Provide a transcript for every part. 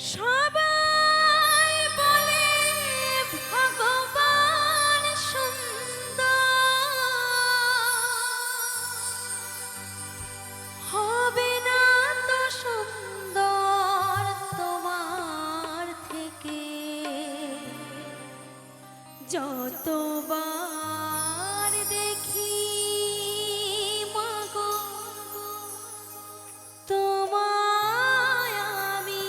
সবাই বলে ভগবান সুন্দর, হবে না তো সুন্দর তোমার থেকে। যতবার দেখি মাগো তোমায় আমি,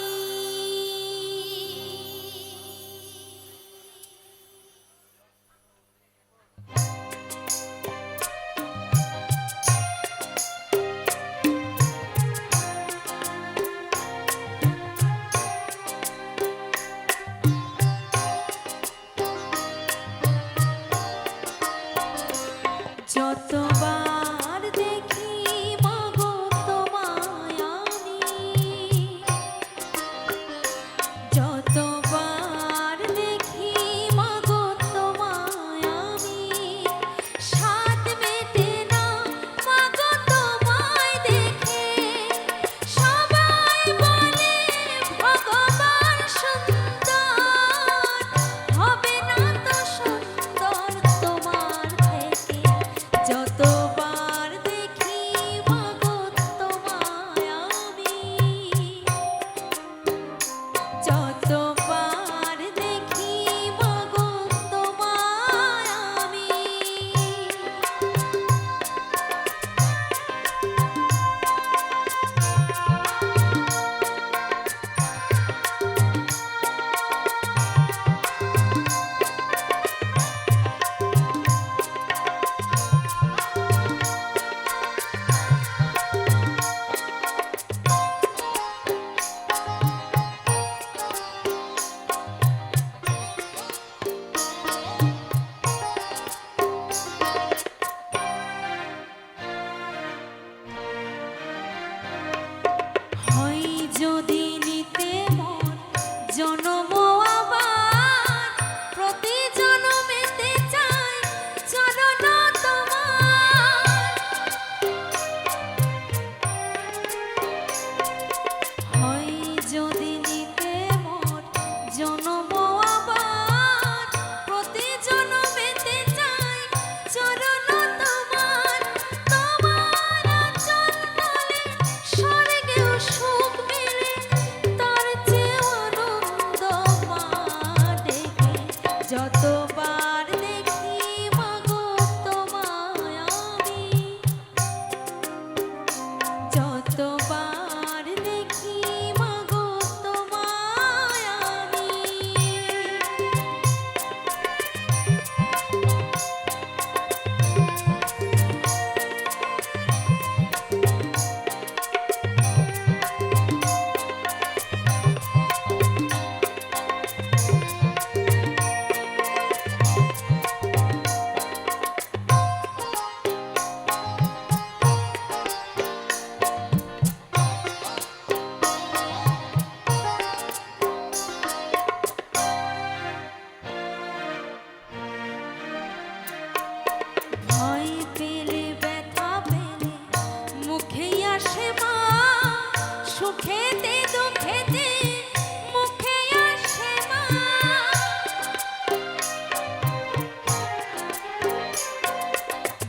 যতবার দেখি মাগো তোমায় আমি, যতবার দেখি মাগো তোমায় আমি, স্বাদ মেটে না মাগো তোমায় দেখে। সবাই বলে ভগবান সুন্দর, হবে না তো সুন্দর তোমার থেকে। যতবার দেখি মাগো তোমায় আমি, যতবার দেখি মাগো তোমায় আমি। হয় যদি নিতে মন জনম আবার, প্রতি জনমেতে চাই চরণ তোমার। হয় যদি নিতে মন জনম আবার, প্রতি জনমেতে চাই চরণ তোমার। তোমার আচল তলে স্বর্গেও সুখ মেলে, তার চেয়েও আনন্দ মা ডেকে। যতবার দেখি মাগো তোমায় আমি, যতবার দেখি মাগো তোমায় আমি। ভয় পেলে ব্যথা পেলে মুখেই আসে মা, সুখেতে দুঃখেতে মুখেই আসে মা।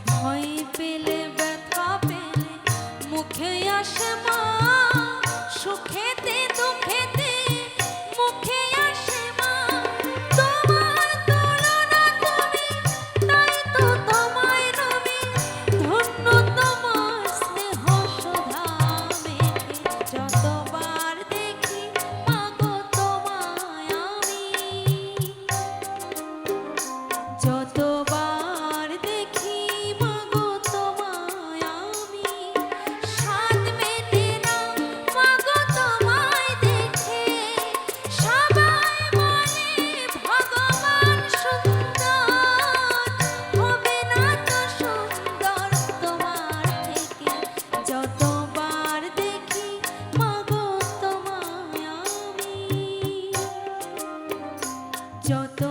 ভয় পেলে ব্যথা পেলে মুখেই আসে মা, সুখেতে দুঃখেতে মুখেই আসে মা। তোমার তুলনা তুমি, তাই তো তোমায় নবী, ধন্য তোমার স্নেহ সুধা মেখে। যতবার দেখি মাগো তোমায় আমি, যতবার দেখি মাগো তোমায় আমি, স্বাদ মেটে না মাগো তোমায় দেখে। সবাই বলে ভগবান সুন্দর, হবে না তো সুন্দর তোমার থেকে। যতবার দেখি মাগো তোমায় আমি, যত